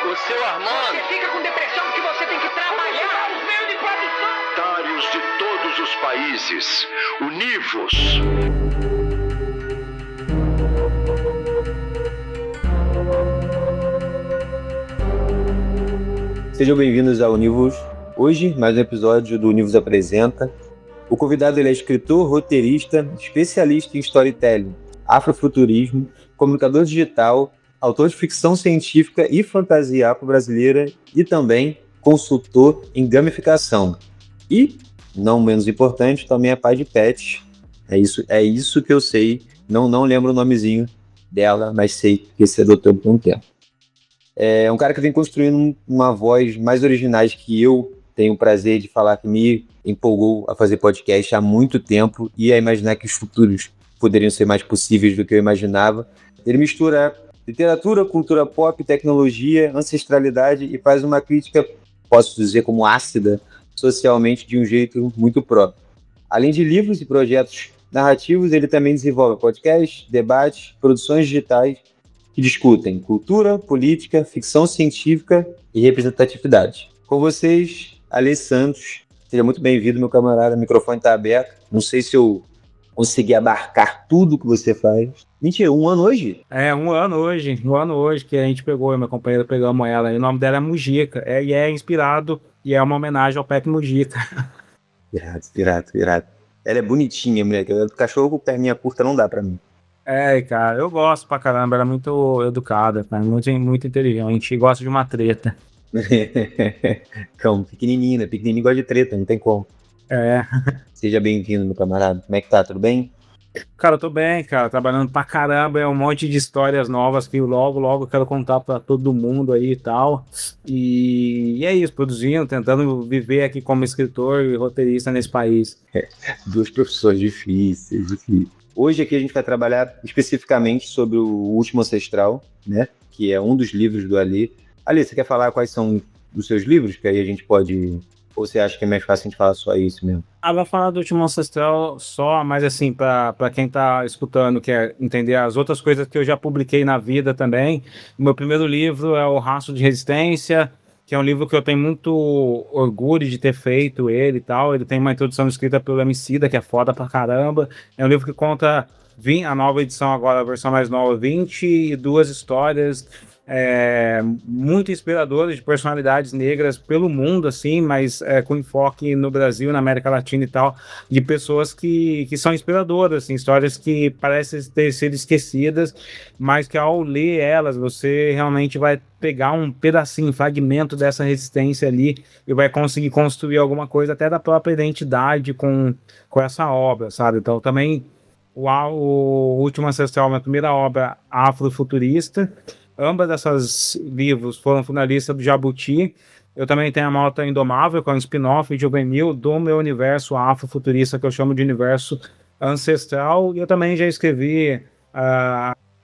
O seu Armando. Você fica com depressão porque você tem que trabalhar os meios de produção. Dários de todos os países, univos. Sejam bem-vindos ao Univos. Hoje, mais um episódio do Univos Apresenta. O convidado ele é escritor, roteirista, especialista em storytelling, afrofuturismo, comunicador digital, autor de ficção científica e fantasia afro-brasileira e também consultor em gamificação. E, não menos importante, também é pai de pets. É isso que eu sei. Não lembro o nomezinho dela, mas sei que esse adotou por um tempo. É um cara que vem construindo uma voz mais originais que eu tenho o prazer de falar, que me empolgou a fazer podcast há muito tempo e a imaginar que os futuros poderiam ser mais possíveis do que eu imaginava. Ele mistura literatura, cultura pop, tecnologia, ancestralidade e faz uma crítica, posso dizer como ácida, socialmente de um jeito muito próprio. Além de livros e projetos narrativos, ele também desenvolve podcasts, debates, produções digitais que discutem cultura, política, ficção científica e representatividade. Com vocês, Alê Santos. Seja muito bem-vindo, meu camarada. O microfone está aberto. Não sei se eu consegui abarcar tudo que você faz. Mentira, 1 ano hoje? Um ano hoje que a gente pegou, minha companheira pegamos ela, e o nome dela é Mujica, e é inspirado, e é uma homenagem ao Pepe Mujica. Irado. Ela é bonitinha, moleque. O cachorro com perninha curta não dá pra mim. Cara, eu gosto pra caramba, ela é muito educada, cara, muito inteligente, e gosta de uma treta. Calma, pequenininho gosta de treta, não tem como. Seja bem-vindo, meu camarada. Como é que tá? Tudo bem? Cara, eu tô bem, cara, trabalhando pra caramba, é um monte de histórias novas que logo eu quero contar pra todo mundo aí e tal. E é isso, produzindo, tentando viver aqui como escritor e roteirista nesse país. Duas profissões difíceis. Hoje aqui a gente vai trabalhar especificamente sobre o Último Ancestral, né? Que é um dos livros do Alê. Alê, você quer falar quais são os seus livros? Que aí a gente pode... Ou você acha que é mais fácil a gente falar só isso mesmo? Vai falar do Último Ancestral só, mas assim, pra quem tá escutando, quer entender as outras coisas que eu já publiquei na vida também. O meu primeiro livro é O Rastro de Resistência, que é um livro que eu tenho muito orgulho de ter feito ele e tal. Ele tem uma introdução escrita pelo Emicida, que é foda pra caramba. É um livro que conta a nova edição agora, a versão mais nova, 22 histórias muito inspiradoras de personalidades negras pelo mundo, assim, mas com enfoque no Brasil, na América Latina e tal, de pessoas que são inspiradoras, assim, histórias que parecem ter sido esquecidas, mas que ao ler elas, você realmente vai pegar um pedacinho, um fragmento dessa resistência ali e vai conseguir construir alguma coisa até da própria identidade com essa obra, sabe? Então também o Último Ancestral, minha primeira obra afrofuturista. Ambas dessas livros foram finalistas do Jabuti. Eu também tenho a Malta Indomável, que é um spin-off juvenil do meu universo afrofuturista, que eu chamo de universo ancestral. E eu também já escrevi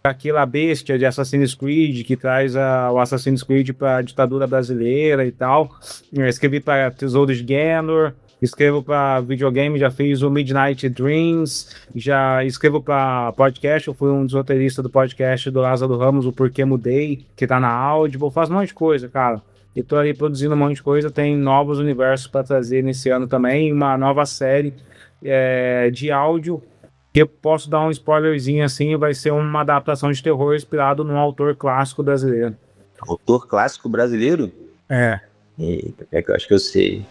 aquela Bestia de Assassin's Creed, que traz o Assassin's Creed para a ditadura brasileira e tal. Eu escrevi para Tesouro de Guénor. Escrevo para videogame, já fiz o Midnight Dreams, já escrevo para podcast, eu fui um dos roteiristas do podcast do Lázaro Ramos, o Porquê Mudei, que tá na Audible, faço um monte de coisa, cara. E tô aí produzindo um monte de coisa, tem novos universos para trazer nesse ano também, uma nova série de áudio, que eu posso dar um spoilerzinho assim, vai ser uma adaptação de terror inspirado num autor clássico brasileiro. Autor clássico brasileiro? Eita, é que eu acho que eu sei.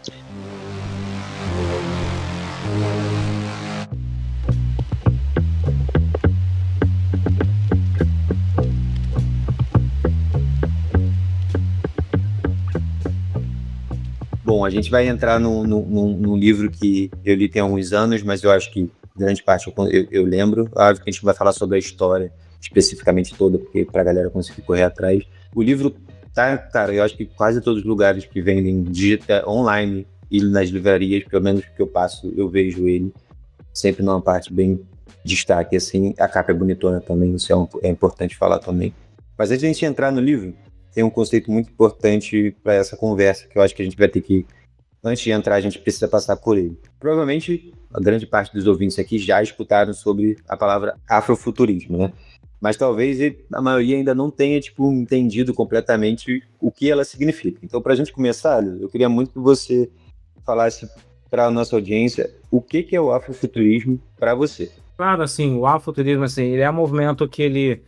Bom, a gente vai entrar num livro que eu li tem alguns anos, mas eu acho que grande parte eu lembro. Óbvio que a gente vai falar sobre a história especificamente toda, porque pra galera conseguir correr atrás. O livro tá, cara, eu acho que quase todos os lugares que vendem online e nas livrarias, pelo menos que eu passo, eu vejo ele sempre numa parte bem destaque, assim. A capa é bonitona também, isso é importante falar também. Mas antes de a gente entrar no livro, tem um conceito muito importante para essa conversa, que eu acho que a gente vai ter que, antes de entrar, a gente precisa passar por ele. Provavelmente, a grande parte dos ouvintes aqui já escutaram sobre a palavra afrofuturismo, né? mas talvez a maioria ainda não tenha tipo, entendido completamente o que ela significa. Então, para a gente começar, eu queria muito que você falasse para a nossa audiência o que é o afrofuturismo para você. Claro, assim, o afrofuturismo, assim, ele é um movimento que ele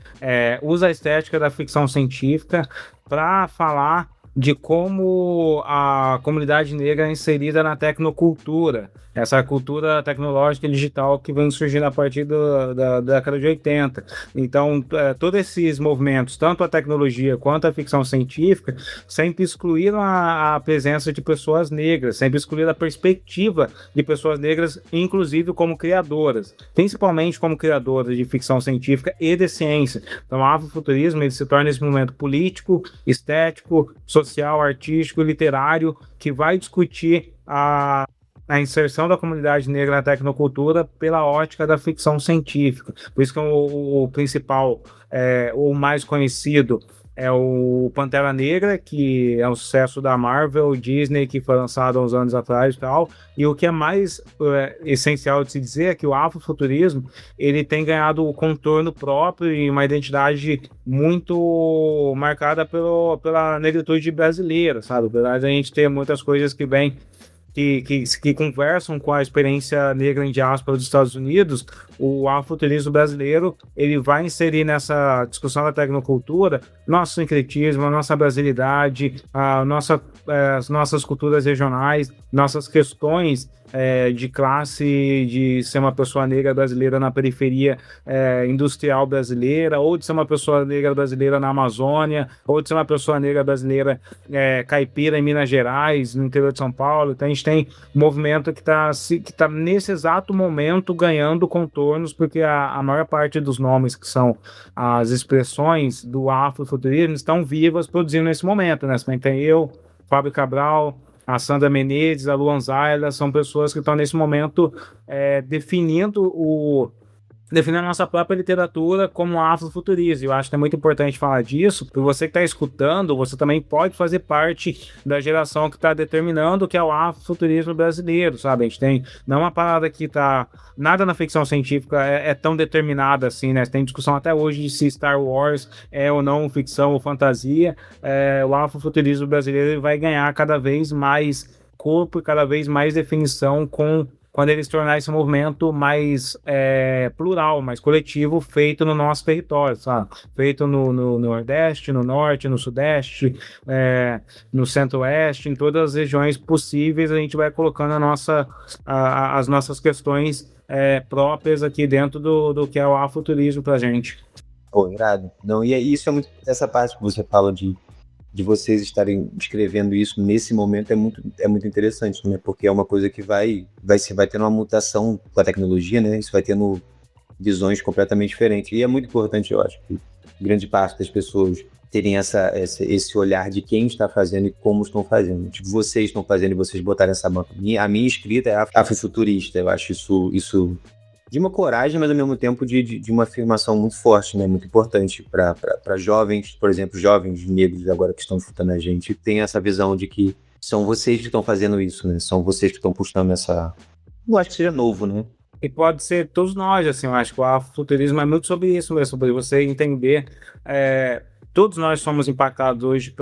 usa a estética da ficção científica para falar de como a comunidade negra é inserida na tecnocultura, essa cultura tecnológica e digital que vem surgindo a partir da década de 80. Então, todos esses movimentos, tanto a tecnologia quanto a ficção científica, sempre excluíram a presença de pessoas negras, sempre excluíram a perspectiva de pessoas negras, inclusive como criadoras, principalmente como criadoras de ficção científica e de ciência. Então, o afrofuturismo ele se torna esse momento político, estético, social, artístico, literário, que vai discutir a inserção da comunidade negra na tecnocultura pela ótica da ficção científica. Por isso que o principal, o mais conhecido, é o Pantera Negra, que é um sucesso da Marvel, Disney, que foi lançado há uns anos atrás e tal. E o que é mais essencial de se dizer é que o afrofuturismo ele tem ganhado o contorno próprio e uma identidade muito marcada pela negritude brasileira, sabe? Apesar de a gente ter muitas coisas que vêm que conversam com a experiência negra em diáspora dos Estados Unidos, o afrofuturismo brasileiro ele vai inserir nessa discussão da tecnocultura nosso sincretismo, a nossa brasilidade, as nossas culturas regionais, nossas questões de classe, de ser uma pessoa negra brasileira na periferia industrial brasileira, ou de ser uma pessoa negra brasileira na Amazônia, ou de ser uma pessoa negra brasileira caipira em Minas Gerais, no interior de São Paulo. Então a gente tem um movimento que tá nesse exato momento ganhando contornos, porque a maior parte dos nomes que são as expressões do afrofuturismo estão vivas produzindo nesse momento, né? Tem eu, Fábio Cabral, a Sandra Menezes, a Luan Zayla, são pessoas que estão nesse momento definindo a nossa própria literatura como afrofuturismo. Eu acho que é muito importante falar disso, porque você que está escutando, você também pode fazer parte da geração que está determinando o que é o afrofuturismo brasileiro, sabe? A gente tem, não é uma parada que tá, nada na ficção científica é tão determinada assim, né? Tem discussão até hoje de se Star Wars é ou não ficção ou fantasia. O afrofuturismo brasileiro vai ganhar cada vez mais corpo e cada vez mais definição quando ele se tornar esse movimento mais plural, mais coletivo, feito no nosso território, sabe? Feito no Nordeste, no Norte, no Sudeste, no Centro-Oeste, em todas as regiões possíveis, a gente vai colocando as nossas questões próprias aqui dentro do que é o afrofuturismo pra gente. Pô, irado. Não, e isso é muito, essa parte que você fala de vocês estarem escrevendo isso nesse momento é muito interessante, né? Porque é uma coisa que vai tendo uma mutação com a tecnologia, né? Isso vai tendo visões completamente diferentes. E é muito importante, eu acho, que grande parte das pessoas terem esse olhar de quem está fazendo e como estão fazendo. Tipo, vocês estão fazendo e vocês botarem essa banca. A minha escrita é afrofuturista. Eu acho isso de uma coragem, mas ao mesmo tempo de uma afirmação muito forte, né? Muito importante para jovens, por exemplo, jovens negros agora que estão escutando a gente, tem essa visão de que são vocês que estão fazendo isso, né? São vocês que estão puxando essa... Não acho que seja novo, né? E pode ser todos nós, assim, eu acho que o afrofuturismo é muito sobre isso mesmo, sobre você entender... Todos nós somos impactados hoje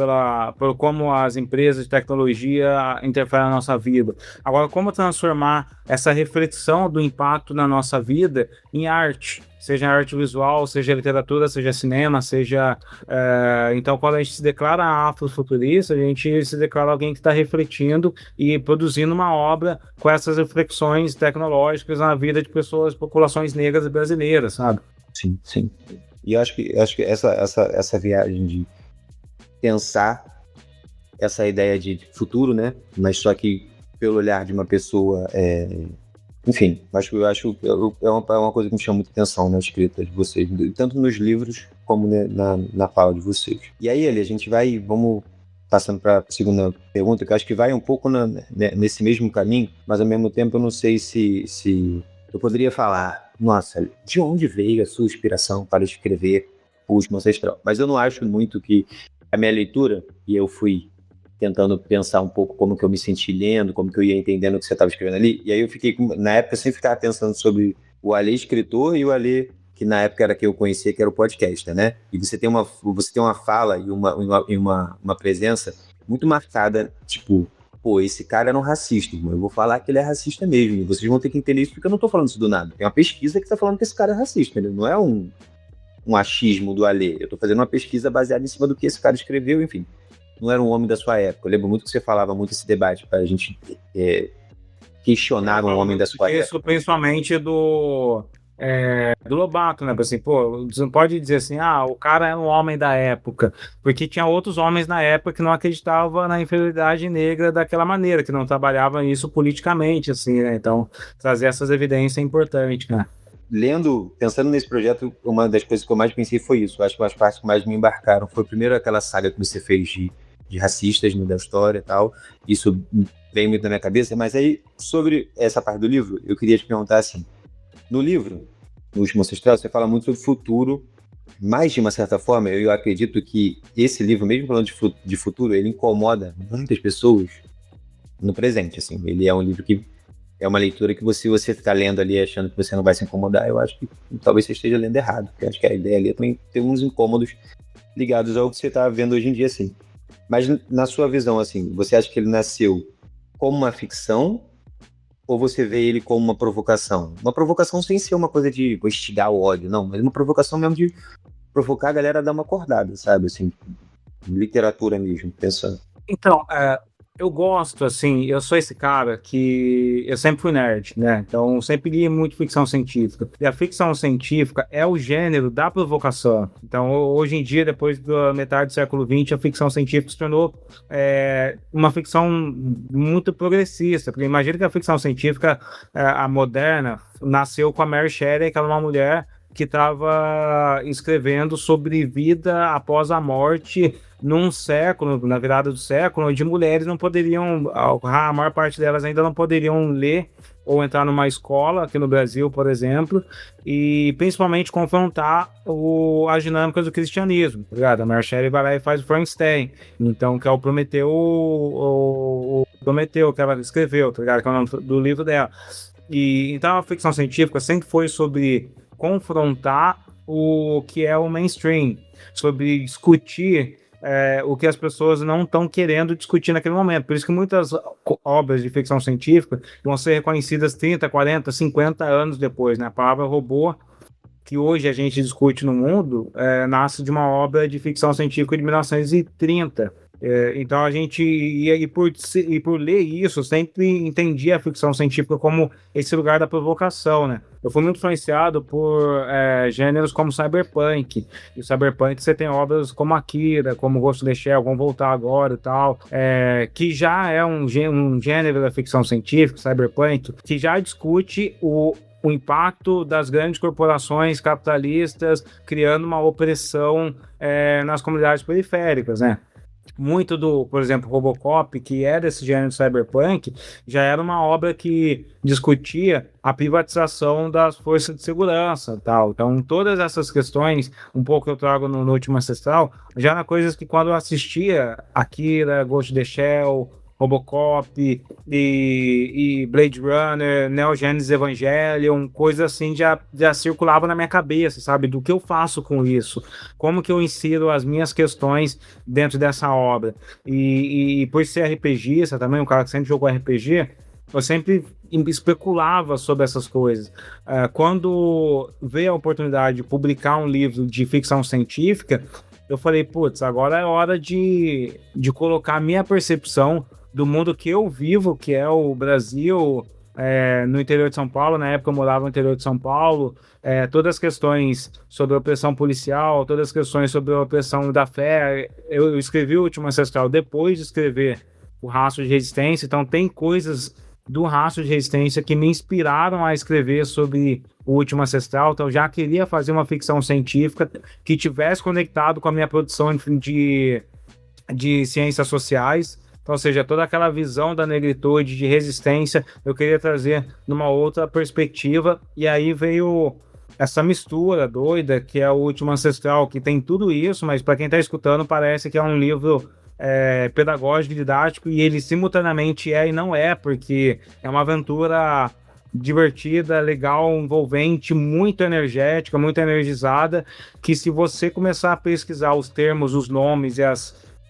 por como as empresas de tecnologia interferem na nossa vida. Agora, como transformar essa reflexão do impacto na nossa vida em arte? Seja arte visual, seja literatura, seja cinema, seja... Então, quando a gente se declara afrofuturista, a gente se declara alguém que está refletindo e produzindo uma obra com essas reflexões tecnológicas na vida de pessoas, populações negras e brasileiras, sabe? Sim, sim. E eu acho que essa viagem de pensar essa ideia de futuro, né? Mas só que pelo olhar de uma pessoa... Enfim, eu acho que é uma coisa que me chama muita atenção na escrita de vocês, tanto nos livros como na fala de vocês. E aí, a gente vamos passando para a segunda pergunta, que eu acho que vai um pouco nesse mesmo caminho, mas ao mesmo tempo eu não sei se eu poderia falar... Nossa, de onde veio a sua inspiração para escrever O Último Ancestral? Mas eu não acho muito que a minha leitura, e eu fui tentando pensar um pouco como que eu me senti lendo, como que eu ia entendendo o que você estava escrevendo ali, e aí eu fiquei, na época, eu sempre ficava pensando sobre o Alê escritor e o Alê que na época era que eu conhecia, que era o podcast, né? E você tem uma fala e uma presença muito marcada, tipo, pô, esse cara era um racista, irmão. Eu vou falar que ele é racista mesmo. E vocês vão ter que entender isso porque eu não tô falando isso do nada. Tem uma pesquisa que tá falando que esse cara é racista, entendeu? Não é um achismo do Alê. Eu tô fazendo uma pesquisa baseada em cima do que esse cara escreveu, enfim. Não era um homem da sua época. Eu lembro muito que você falava muito esse debate pra gente questionar um homem da sua época. Isso principalmente do Lobato, né? Assim, pô, você não pode dizer assim, o cara é um homem da época, porque tinha outros homens na época que não acreditavam na inferioridade negra daquela maneira, que não trabalhavam isso politicamente, assim, né? Então, trazer essas evidências é importante, cara. Pensando nesse projeto, uma das coisas que eu mais pensei foi isso. Acho que as partes que mais me embarcaram foi primeiro aquela saga que você fez de racistas, né, da história e tal. Isso veio muito na minha cabeça, mas aí, sobre essa parte do livro, eu queria te perguntar assim, no livro, no Último Ancestral, você fala muito sobre o futuro, mas de uma certa forma, eu acredito que esse livro, mesmo falando de futuro, ele incomoda muitas pessoas no presente, assim. Ele é um livro que é uma leitura que você está lendo ali achando que você não vai se incomodar, eu acho que talvez você esteja lendo errado, porque acho que a ideia ali é também ter uns incômodos ligados ao que você está vendo hoje em dia, assim. Mas na sua visão, assim, você acha que ele nasceu como uma ficção ou você vê ele como uma provocação? Uma provocação sem ser uma coisa de instigar o ódio, não, mas uma provocação mesmo de provocar a galera a dar uma acordada, sabe, assim, literatura mesmo, pensando. Então, eu gosto, assim, eu sou esse cara que eu sempre fui nerd, né? Então, sempre li muito ficção científica. E a ficção científica é o gênero da provocação. Então, hoje em dia, depois da metade do século XX, a ficção científica se tornou uma ficção muito progressista. Porque imagina que a ficção científica, a moderna, nasceu com a Mary Shelley, que era uma mulher que estava escrevendo sobre vida após a morte num século, na virada do século, onde mulheres não poderiam, a maior parte delas ainda não poderiam ler ou entrar numa escola, aqui no Brasil, por exemplo, e principalmente confrontar as dinâmicas do cristianismo, tá ligado? A Mary Shelley vai lá e faz o Frankenstein, então, que é o Prometeu, o Prometeu, que ela escreveu, tá ligado? Que é o nome do livro dela. E então a ficção científica sempre foi sobre confrontar o que é o mainstream, sobre discutir o que as pessoas não estão querendo discutir naquele momento. Por isso que muitas obras de ficção científica vão ser reconhecidas 30, 40, 50 anos depois, né? A palavra robô, que hoje a gente discute no mundo, nasce de uma obra de ficção científica de 1930. Então a gente e por ler isso, sempre entendia a ficção científica como esse lugar da provocação, né? Eu fui muito influenciado por gêneros como cyberpunk. E o cyberpunk você tem obras como Akira, como Ghost in the Shell, vão voltar agora e tal, que já é um gênero da ficção científica, cyberpunk, que já discute o impacto das grandes corporações capitalistas criando uma opressão nas comunidades periféricas, né? Muito por exemplo, Robocop, que é desse gênero cyberpunk, já era uma obra que discutia a privatização das forças de segurança, tal. Então, todas essas questões, um pouco que eu trago no Último Ancestral, já eram coisas que quando eu assistia Akira, Ghost in the Shell, Robocop e Blade Runner, Neo Genesis Evangelion, coisa assim já circulava na minha cabeça, sabe? Do que eu faço com isso, como que eu insiro as minhas questões dentro dessa obra. E por ser RPGista também, um cara que sempre jogou RPG, eu sempre especulava sobre essas coisas. Quando veio a oportunidade de publicar um livro de ficção científica, eu falei, putz, agora é hora de colocar a minha percepção do mundo que eu vivo, que é o Brasil, no interior de São Paulo. Na época eu morava no interior de São Paulo, todas as questões sobre a opressão policial, todas as questões sobre a opressão da fé. Eu escrevi o Último Ancestral depois de escrever o Rastro de Resistência, então tem coisas do Rastro de Resistência que me inspiraram a escrever sobre o Último Ancestral. Então eu já queria fazer uma ficção científica que tivesse conectado com a minha produção de ciências sociais. Então, ou seja, toda aquela visão da negritude, de resistência, eu queria trazer numa outra perspectiva. E aí veio essa mistura doida, que é o Último Ancestral, que tem tudo isso, mas para quem está escutando, parece que é um livro pedagógico, didático, e ele simultaneamente e não é, porque é uma aventura divertida, legal, envolvente, muito energética, muito energizada, que se você começar a pesquisar os termos, os nomes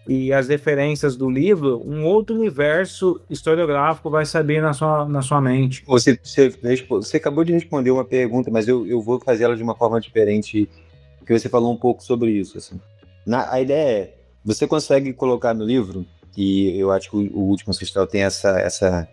e as referências do livro, um outro universo historiográfico vai saber na sua mente. Você acabou de responder uma pergunta, mas eu vou fazer ela de uma forma diferente, porque você falou um pouco sobre isso. Assim. A ideia é, você consegue colocar no livro, e eu acho que o Último Ancestral tem essa,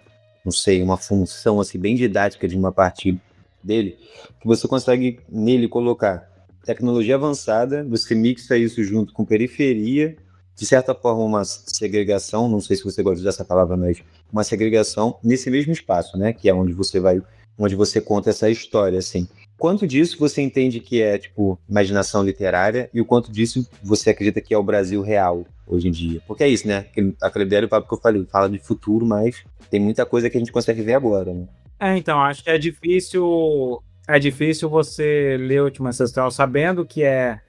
não sei, uma função assim, bem didática de uma parte dele, que você consegue nele colocar tecnologia avançada, você mixa isso junto com periferia, de certa forma uma segregação, não sei se você gosta de usar essa palavra, mas uma segregação nesse mesmo espaço, né, que é onde você conta essa história, assim. Quanto disso você entende que é, tipo, imaginação literária e o quanto disso você acredita que é o Brasil real hoje em dia? Porque é isso, né, aquele ideia do papo que eu falei, fala de futuro, mas tem muita coisa que a gente consegue ver agora, né? Então, acho que é difícil você ler O Último Ancestral sabendo que é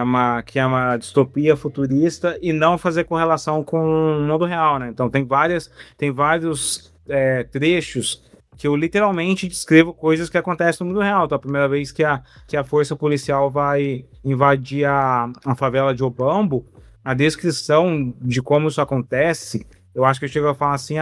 uma distopia futurista e não fazer correlação com o mundo real, né? Então tem vários trechos que eu literalmente descrevo coisas que acontecem no mundo real. Então, a primeira vez que a força policial vai invadir a favela de Obambo, a descrição de como isso acontece, eu acho que eu chego a falar assim,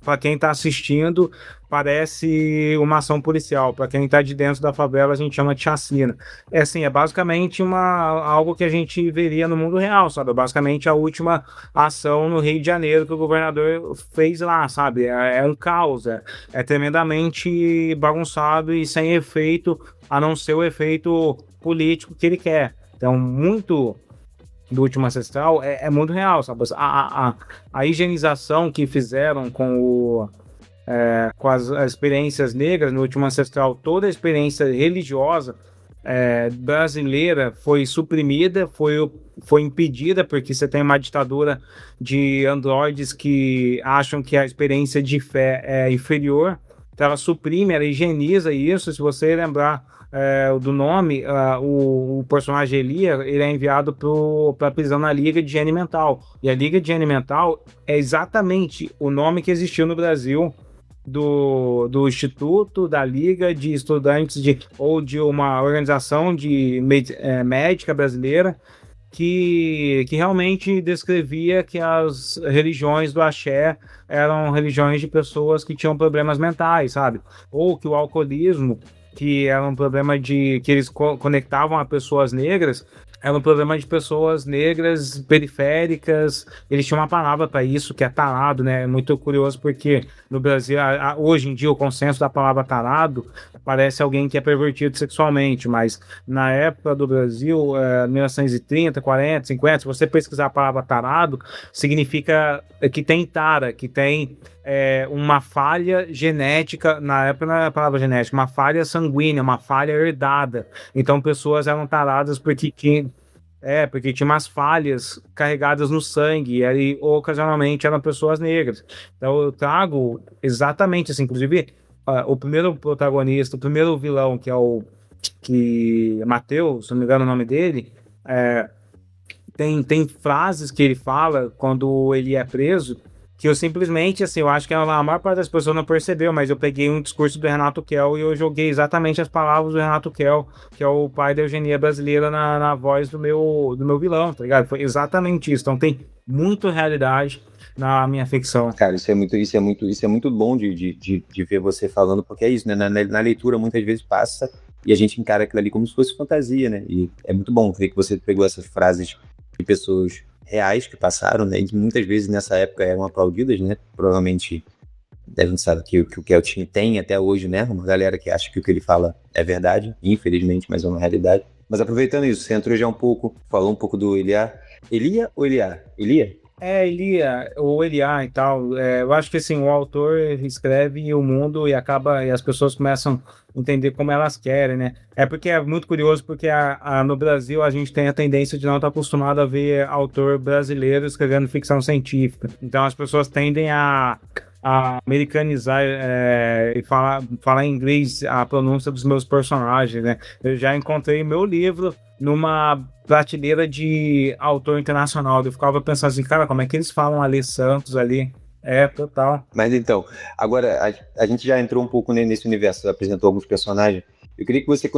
para quem está assistindo, parece uma ação policial. Para quem está de dentro da favela, a gente chama de chacina. É basicamente algo que a gente veria no mundo real, sabe? Basicamente a última ação no Rio de Janeiro que o governador fez lá, sabe? É um caos, é tremendamente bagunçado e sem efeito, a não ser o efeito político que ele quer. Então, muito do Último Ancestral é muito real, sabe? A higienização que fizeram com as experiências negras no Último Ancestral, toda a experiência religiosa brasileira foi suprimida, foi impedida, porque você tem uma ditadura de androides que acham que a experiência de fé é inferior, então ela suprime, ela higieniza isso. Se você lembrar do nome, o personagem Elia, ele é enviado para a prisão na Liga de Higiene Mental, e a Liga de Higiene Mental é exatamente o nome que existiu no Brasil do Instituto da Liga de Estudantes ou de uma organização de médica brasileira que realmente descrevia que as religiões do axé eram religiões de pessoas que tinham problemas mentais, sabe? Ou que o alcoolismo, que era um problema que eles conectavam a pessoas negras, era um problema de pessoas negras periféricas. Eles tinham uma palavra para isso, que é tarado, né? É muito curioso porque no Brasil, hoje em dia, o consenso da palavra tarado parece alguém que é pervertido sexualmente, mas na época do Brasil, 1930, 40, 50, se você pesquisar a palavra tarado, significa que tem tara, que tem uma falha genética. Na época não era a palavra genética, uma falha sanguínea, uma falha herdada. Então pessoas eram taradas porque tinham umas falhas carregadas no sangue, e aí ocasionalmente eram pessoas negras. Então eu trago exatamente assim, inclusive o primeiro protagonista, o primeiro vilão, que é o Mateus, se não me engano o nome dele, tem frases que ele fala quando ele é preso, que eu simplesmente, assim, eu acho que a maior parte das pessoas não percebeu, mas eu peguei um discurso do Renato Kell e eu joguei exatamente as palavras do Renato Kell, que é o pai da eugenia brasileira, na voz do meu vilão, tá ligado? Foi exatamente isso. Então tem muita realidade na minha ficção. Cara, isso é muito bom de ver você falando, porque é isso, né? Na leitura muitas vezes passa e a gente encara aquilo ali como se fosse fantasia, né? E é muito bom ver que você pegou essas frases de pessoas reais que passaram, né, e muitas vezes nessa época eram aplaudidas, né, provavelmente devem saber que o Keltinho tem até hoje, né, uma galera que acha que o que ele fala é verdade, infelizmente, mas é uma realidade. Mas aproveitando isso, você entrou já falou um pouco do Elia ou Elia? Elia? Elia, ou Eliá e tal. Eu acho que assim, o autor escreve o mundo e as pessoas começam a entender como elas querem, né? Porque é muito curioso, porque no Brasil a gente tem a tendência de não estar acostumado a ver autor brasileiro escrevendo ficção científica. Então as pessoas tendem a americanizar e falar em inglês a pronúncia dos meus personagens, né? Eu já encontrei meu livro numa prateleira de autor internacional. Eu ficava pensando assim, cara, como é que eles falam Alê Santos ali? Total. Mas então, agora a gente já entrou um pouco nesse universo, apresentou alguns personagens. Eu queria que você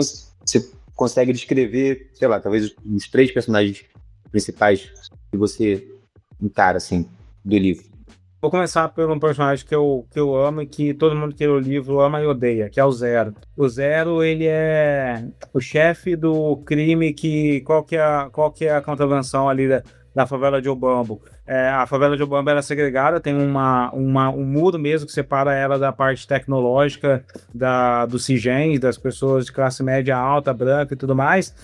consegue descrever, sei lá, talvez os 3 personagens principais que você encara, assim, do livro. Vou começar por um personagem que eu amo e que todo mundo que lê o livro ama e odeia, que é o Zero. O Zero, ele é o chefe do crime qual que é a contravenção ali da favela de Obambo. A favela de Obambo era segregada, tem um muro mesmo que separa ela da parte tecnológica dos CIGENs, das pessoas de classe média alta, branca e tudo mais.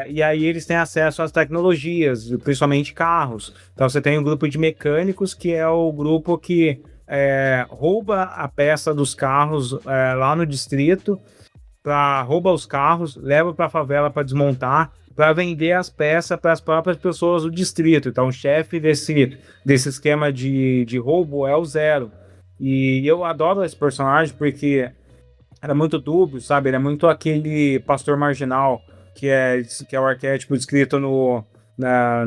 E aí eles têm acesso às tecnologias, principalmente carros. Então você tem um grupo de mecânicos, que é o grupo que rouba a peça dos carros lá no distrito, rouba os carros, leva para a favela para desmontar, para vender as peças para as próprias pessoas do distrito. Então o chefe desse esquema de roubo é o Zero. E eu adoro esse personagem porque era muito dúbio, sabe? Ele é muito aquele pastor marginal que é o arquétipo descrito no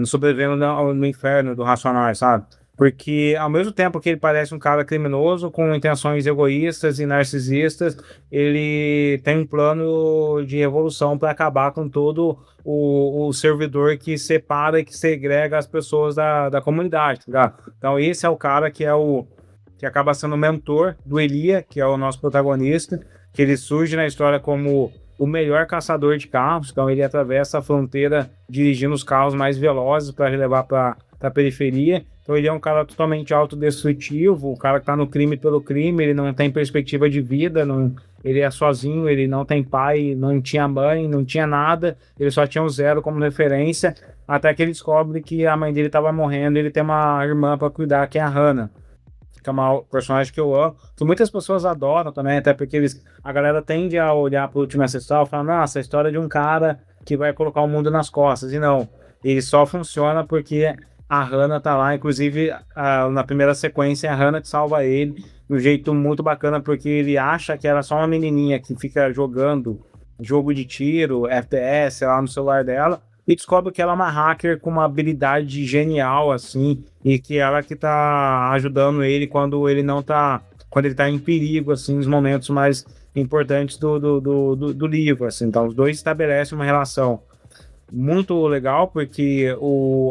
Sobrevivendo no Inferno do Racionais, sabe? Porque ao mesmo tempo que ele parece um cara criminoso com intenções egoístas e narcisistas, ele tem um plano de revolução para acabar com todo o servidor que separa e que segrega as pessoas da comunidade, tá ligado? Então esse é o cara que acaba sendo o mentor do Elia, que é o nosso protagonista, que ele surge na história como o melhor caçador de carros. Então ele atravessa a fronteira dirigindo os carros mais velozes para levar para a periferia. Então ele é um cara totalmente autodestrutivo, o cara que tá no crime pelo crime, ele não tem perspectiva de vida, ele é sozinho, ele não tem pai, não tinha mãe, não tinha nada, ele só tinha o Zero como referência, até que ele descobre que a mãe dele estava morrendo e ele tem uma irmã para cuidar, que é a Hannah, que é uma personagem que eu amo, que muitas pessoas adoram também, até porque a galera tende a olhar pro Último Ancestral e falar, nossa, a história de um cara que vai colocar o mundo nas costas, e não, ele só funciona porque a Hannah tá lá, inclusive na primeira sequência é a Hannah que salva ele de um jeito muito bacana, porque ele acha que ela é só uma menininha que fica jogando jogo de tiro, FPS lá no celular dela, e descobre que ela é uma hacker com uma habilidade genial, assim, e que ela que tá ajudando ele quando ele tá em perigo, assim, nos momentos mais importantes do livro, assim. Então os dois estabelecem uma relação muito legal, porque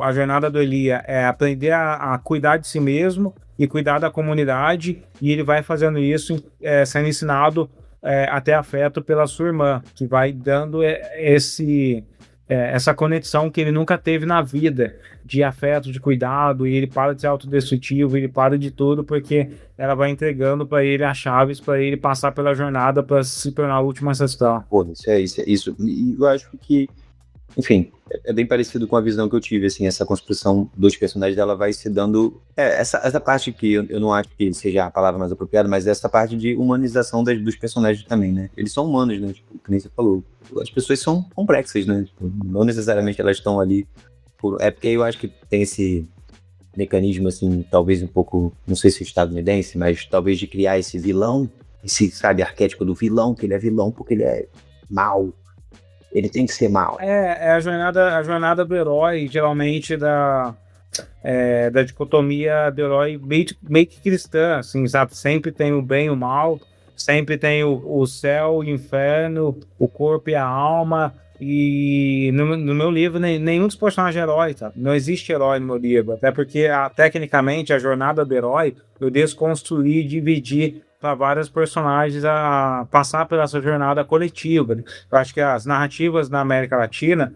a jornada do Elia é aprender a cuidar de si mesmo e cuidar da comunidade, e ele vai fazendo isso sendo ensinado até afeto pela sua irmã, que vai dando essa conexão que ele nunca teve na vida, de afeto, de cuidado, e ele para de ser autodestrutivo, ele para de tudo, porque ela vai entregando para ele as chaves para ele passar pela jornada para se tornar o último ancestral. Pô, isso. E eu acho que, enfim, é bem parecido com a visão que eu tive, assim, essa construção dos personagens dela vai se dando, essa parte que eu não acho que seja a palavra mais apropriada, mas essa parte de humanização dos personagens também, né? Eles são humanos, né? Tipo, que nem você falou. As pessoas são complexas, né? Tipo, não necessariamente elas estão ali porque eu acho que tem esse mecanismo, assim, talvez um pouco, não sei se estadunidense, mas talvez de criar esse vilão, esse, sabe, arquétipo do vilão, que ele é vilão porque ele é mau. Ele tem que ser mau. É a jornada do herói, geralmente da dicotomia do herói meio que cristã, assim, sabe? Sempre tem o bem e o mal, sempre tem o céu, o inferno, o corpo e a alma. E no meu livro, nenhum dos personagens é herói, tá? Não existe herói no meu livro, até porque tecnicamente a jornada do herói eu desconstruí e dividi para vários personagens a passar pela essa jornada coletiva, né? Eu acho que as narrativas na América Latina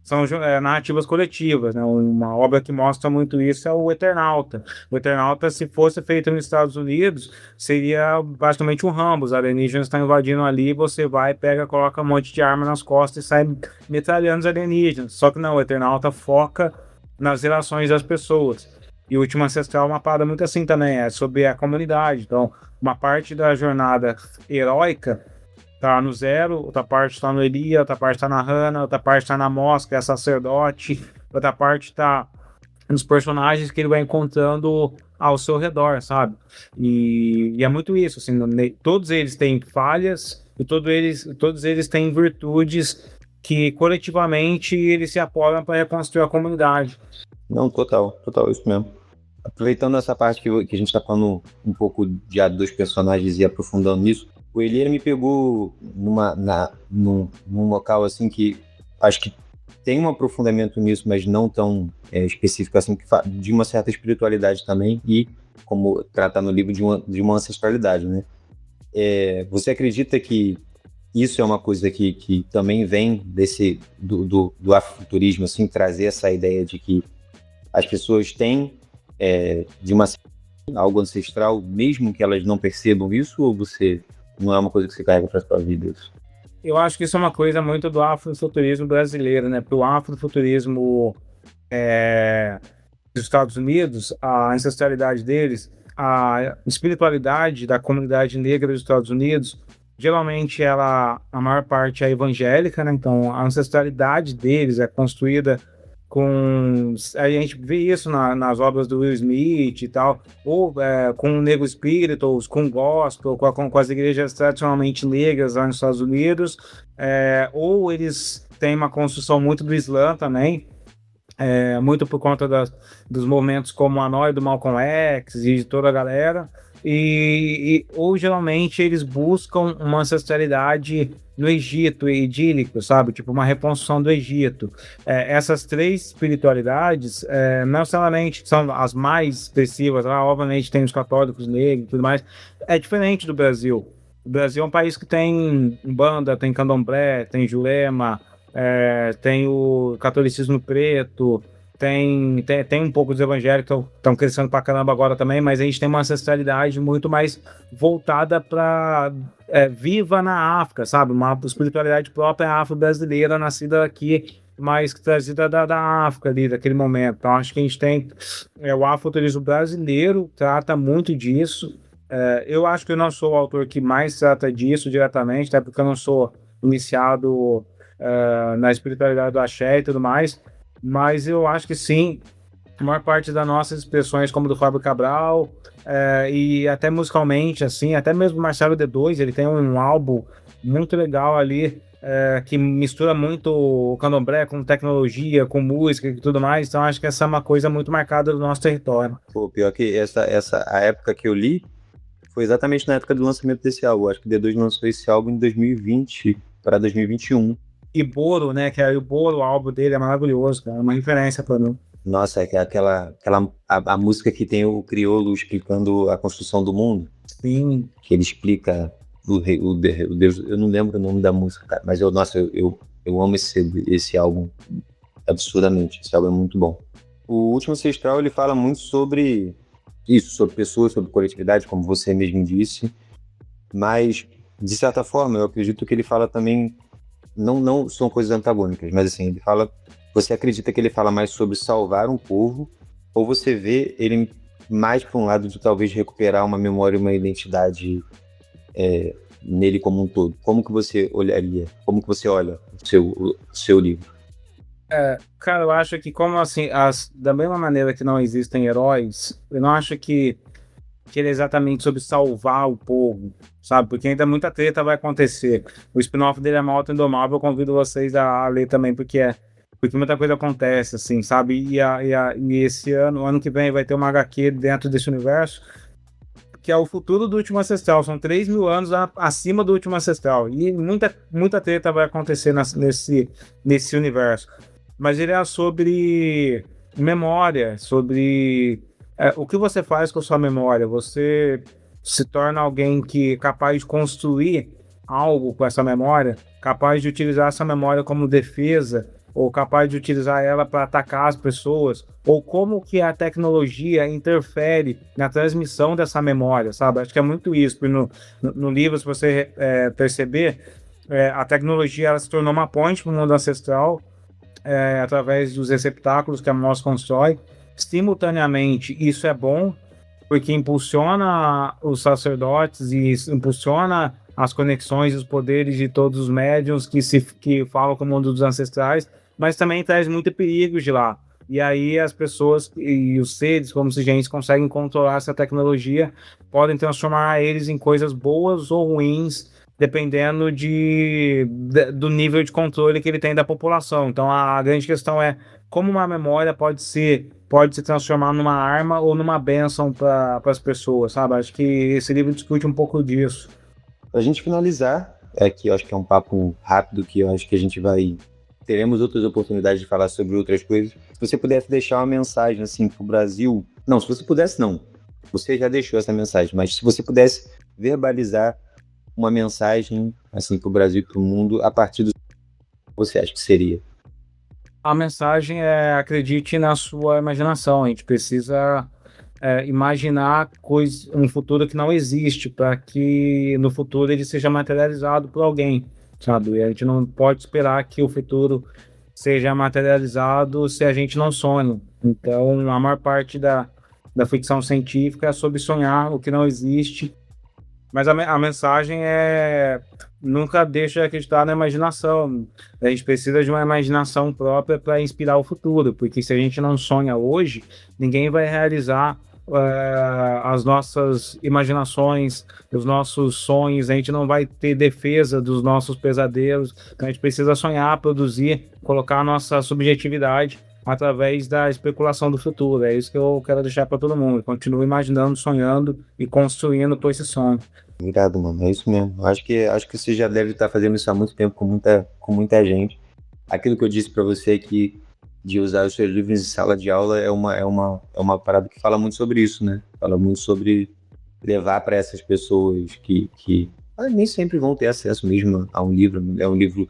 são narrativas coletivas, né? Uma obra que mostra muito isso é o Eternauta. O Eternauta, se fosse feito nos Estados Unidos, seria basicamente um Rambo. Os alienígenas estão invadindo ali, você vai, pega, coloca um monte de arma nas costas e sai metralhando os alienígenas. Só que não, o Eternauta foca nas relações das pessoas. E o Último Ancestral é uma parada muito assim também, é sobre a comunidade. Então, uma parte da jornada heróica tá no Zero, outra parte tá no Elia, outra parte tá na Hannah, outra parte tá na Mosca, é sacerdote, outra parte tá nos personagens que ele vai encontrando ao seu redor, sabe? E é muito isso, assim, todos eles têm falhas e todos eles têm virtudes que coletivamente eles se apoiam para reconstruir a comunidade. Não, total isso mesmo. aproveitando essa parte que a gente está falando um pouco de dos personagens e aprofundando nisso, o Eli me pegou num local assim que acho que tem um aprofundamento nisso, mas não tão específico assim, de uma certa espiritualidade também, e como trata no livro de uma ancestralidade, né? Você acredita que isso é uma coisa que também vem do afrofuturismo, assim, trazer essa ideia de que as pessoas têm de algo ancestral, mesmo que elas não percebam isso, ou você não é uma coisa que você carrega para a sua vida? Isso? Eu acho que isso é uma coisa muito do afrofuturismo brasileiro, né? Para o afrofuturismo dos Estados Unidos, a ancestralidade deles, a espiritualidade da comunidade negra dos Estados Unidos, geralmente a maior parte é evangélica, né? Então a ancestralidade deles é construída a gente vê isso nas obras do Will Smith e tal, ou com Negro Spirituals, com gospel, com as igrejas tradicionalmente negras lá nos Estados Unidos, ou eles têm uma construção muito do Islã também, muito por conta dos movimentos como a Hanoi do Malcolm X e de toda a galera, ou geralmente eles buscam uma ancestralidade no Egito, idílico, sabe? Tipo uma reconstrução do Egito. Essas três espiritualidades, não necessariamente são as mais expressivas, lá, obviamente tem os católicos negros e tudo mais, é diferente do Brasil. O Brasil é um país que tem Umbanda, tem Candomblé, tem Jurema, tem o catolicismo preto, tem um pouco dos evangélicos que estão crescendo pra caramba agora também, mas a gente tem uma ancestralidade muito mais voltada para viva na África, sabe? Uma espiritualidade própria afro-brasileira, nascida aqui, mas trazida da África ali, daquele momento. Então acho que a gente tem o afrofuturismo brasileiro, trata muito disso. Eu acho que eu não sou o autor que mais trata disso diretamente, até porque eu não sou iniciado na espiritualidade do axé e tudo mais, mas eu acho que sim, a maior parte das nossas expressões, como do Fábio Cabral, e até musicalmente, assim, até mesmo Marcelo D2, ele tem um álbum muito legal ali, que mistura muito o candomblé com tecnologia, com música e tudo mais, então acho que essa é uma coisa muito marcada do nosso território. Pô, pior que a época que eu li foi exatamente na época do lançamento desse álbum. Acho que o D2 lançou esse álbum em 2020 para 2021. E Boro, né, que é o Boro, o álbum dele é maravilhoso, cara, é uma referência para mim. Nossa, a música que tem o crioulo explicando a construção do mundo. Sim. Que ele explica o Deus, eu não lembro o nome da música, cara, mas eu amo esse álbum absurdamente. Esse álbum é muito bom. O Último Ancestral, ele fala muito sobre isso, sobre pessoas, sobre coletividade, como você mesmo disse, mas de certa forma eu acredito que ele fala também, não são coisas antagônicas, mas assim, ele fala, você acredita que ele fala mais sobre salvar um povo, ou você vê ele mais para um lado de talvez recuperar uma memória, uma identidade nele como um todo? Como que você olharia, como que você olha o seu livro? Cara, eu acho que como assim, da mesma maneira que não existem heróis, eu não acho que ele é exatamente sobre salvar o povo, sabe? Porque ainda muita treta vai acontecer. O spin-off dele é Malta Indomável, eu convido vocês a ler também, porque muita coisa acontece, assim, sabe? E esse ano que vem, vai ter uma HQ dentro desse universo, que é o futuro do Último Ancestral. São 3.000 anos acima do Último Ancestral. E muita treta vai acontecer nesse universo. Mas ele é sobre memória, sobre o que você faz com a sua memória. Você se torna alguém que é capaz de construir algo com essa memória, capaz de utilizar essa memória como defesa, ou capaz de utilizar ela para atacar as pessoas, ou como que a tecnologia interfere na transmissão dessa memória, sabe? Acho que é muito isso. No livro, se você perceber, a tecnologia ela se tornou uma ponte para o mundo ancestral, através dos receptáculos que a MOS constrói. Simultaneamente, isso é bom, porque impulsiona os sacerdotes e impulsiona as conexões e os poderes de todos os médiuns que falam com o mundo dos ancestrais, mas também traz muito perigo de lá. E aí as pessoas e os seres, como se gente conseguem controlar essa tecnologia, podem transformar eles em coisas boas ou ruins, dependendo do nível de controle que ele tem da população. Então a grande questão é como uma memória pode ser pode se transformar numa arma ou numa bênção para as pessoas, sabe? Acho que esse livro discute um pouco disso. Pra gente finalizar, que eu acho que é um papo rápido, que eu acho que a gente teremos outras oportunidades de falar sobre outras coisas. Se você pudesse deixar uma mensagem, assim, pro Brasil... Não, se você pudesse, não. Você já deixou essa mensagem, mas se você pudesse verbalizar uma mensagem, assim, pro Brasil e pro mundo, a partir do que você acha que seria? A mensagem é: acredite na sua imaginação. A gente precisa imaginar um futuro que não existe, para que no futuro ele seja materializado por alguém, sabe? E a gente não pode esperar que o futuro seja materializado se a gente não sonha. Então, a maior parte da ficção científica é sobre sonhar o que não existe. Mas a mensagem é: nunca deixe de acreditar na imaginação. A gente precisa de uma imaginação própria para inspirar o futuro, porque se a gente não sonha hoje, ninguém vai realizar as nossas imaginações, os nossos sonhos. A gente não vai ter defesa dos nossos pesadelos. Então a gente precisa sonhar, produzir, colocar a nossa subjetividade através da especulação do futuro. É isso que eu quero deixar para todo mundo. Continue imaginando, sonhando e construindo por esse sonho. Obrigado, mano. É isso mesmo. Acho que você já deve estar fazendo isso há muito tempo com muita gente. Aquilo que eu disse para você, que de usar os seus livros em sala de aula, é uma parada que fala muito sobre isso, né? Fala muito sobre levar para essas pessoas que nem sempre vão ter acesso mesmo a um livro. É um livro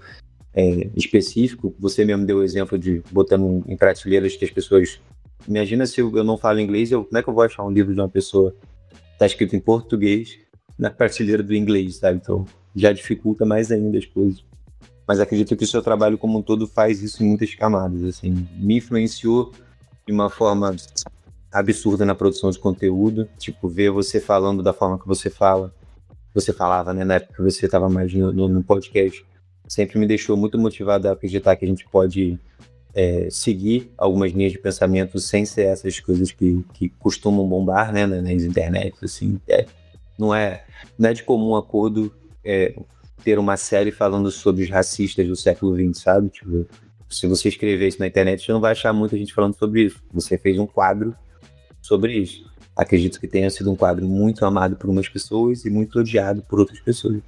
específico. Você mesmo deu o exemplo de botando em prateleiras que as pessoas... Imagina se eu não falo inglês, como é que eu vou achar um livro de uma pessoa que está escrito em português na prateleira do inglês, sabe? Então já dificulta mais ainda as coisas. Mas acredito que o seu trabalho como um todo faz isso em muitas camadas, assim. Me influenciou de uma forma absurda na produção de conteúdo, tipo, ver você falando da forma que você falava, né, na época que você estava mais no podcast, sempre me deixou muito motivado a acreditar que a gente pode seguir algumas linhas de pensamento sem ser essas coisas que costumam bombar, né, nas internets, assim. Não é de comum acordo ter uma série falando sobre os racistas do século XX, sabe? Tipo, se você escrever isso na internet, você não vai achar muita gente falando sobre isso. Você fez um quadro sobre isso. Acredito que tenha sido um quadro muito amado por umas pessoas e muito odiado por outras pessoas.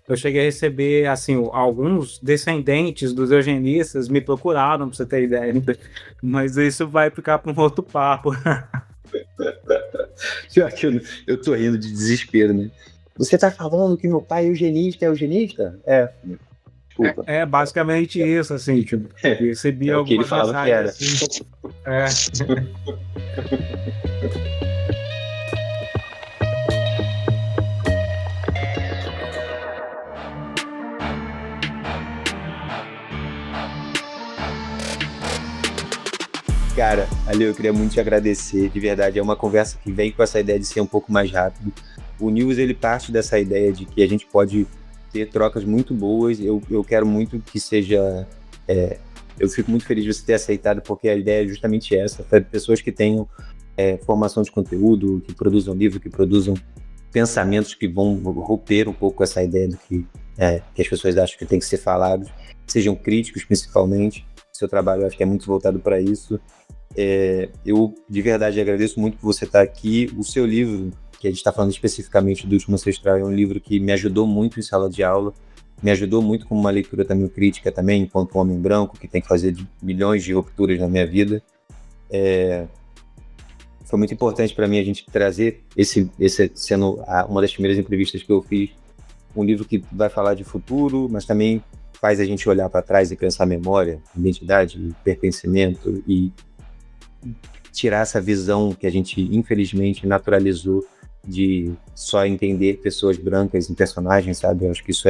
Eu cheguei a receber, assim, alguns descendentes dos eugenistas me procuraram, pra você ter ideia, mas isso vai ficar para um outro papo. Eu tô rindo de desespero, né? Você tá falando que meu pai é eugenista? Desculpa. É basicamente isso, assim, tipo, recebi o que ele falava que era. Assim, Cara, Ali, eu queria muito te agradecer, de verdade. É uma conversa que vem com essa ideia de ser um pouco mais rápido. O News, ele parte dessa ideia de que a gente pode ter trocas muito boas. Eu quero muito que seja... eu fico muito feliz de você ter aceitado, porque a ideia é justamente essa. Pessoas que tenham formação de conteúdo, que produzam livro, que produzam pensamentos que vão romper um pouco essa ideia do que as pessoas acham que tem que ser falado. Sejam críticos, principalmente. Seu trabalho, eu acho que é muito voltado para isso. Eu, de verdade, agradeço muito por você estar aqui. O seu livro, que a gente está falando especificamente do Último Ancestral, é um livro que me ajudou muito em sala de aula, me ajudou muito como uma leitura também crítica também, enquanto um homem branco que tem que fazer milhões de rupturas na minha vida. Foi muito importante para mim a gente trazer esse sendo uma das primeiras entrevistas que eu fiz, um livro que vai falar de futuro, mas também faz a gente olhar para trás e pensar memória, identidade, pertencimento e tirar essa visão que a gente, infelizmente, naturalizou de só entender pessoas brancas em personagens, sabe? Eu acho que isso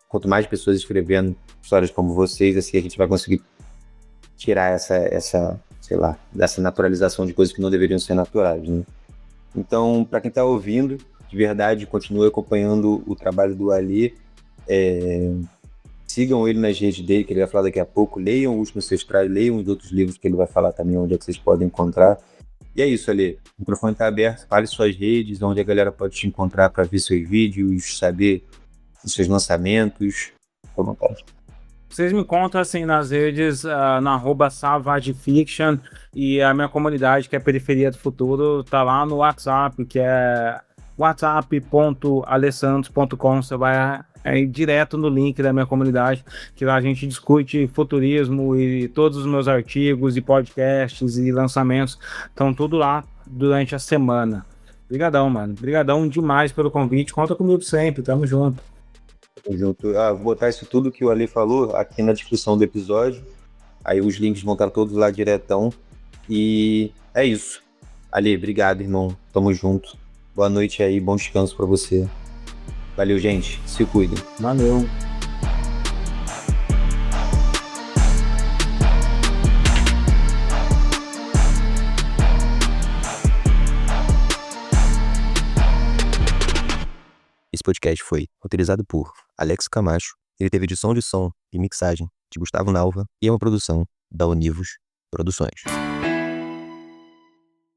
quanto mais pessoas escrevendo histórias como vocês, assim, a gente vai conseguir tirar essa sei lá, dessa naturalização de coisas que não deveriam ser naturais, né? Então, para quem está ouvindo, de verdade, continue acompanhando o trabalho do Ali. Sigam ele nas redes dele, que ele vai falar daqui a pouco. Leiam o Último Ancestral, leiam os outros livros que ele vai falar também, onde é que vocês podem encontrar. E é isso, Ali. O microfone está aberto. Fale suas redes, onde a galera pode te encontrar para ver seus vídeos, saber os seus lançamentos. Fique à vontade. Vocês me encontram assim nas redes, na @savagfiction, e a minha comunidade, que é Periferia do Futuro, tá lá no WhatsApp, que é whatsapp.alessantos.com. Você vai ir direto no link da minha comunidade, que lá a gente discute futurismo, e todos os meus artigos e podcasts e lançamentos estão tudo lá durante a semana. Obrigadão, mano. Obrigadão demais pelo convite. Conta comigo sempre. Tamo junto. Tamo junto. Vou botar isso tudo que o Ali falou aqui na descrição do episódio. Aí os links vão estar todos lá diretão. E é isso. Ali, obrigado, irmão. Tamo junto. Boa noite aí, bom descanso pra você. Valeu, gente. Se cuidem. Valeu. Esse podcast foi roteirizado por Alex Camacho. Ele teve edição de som e mixagem de Gustavo Nalva e é uma produção da Univos Produções.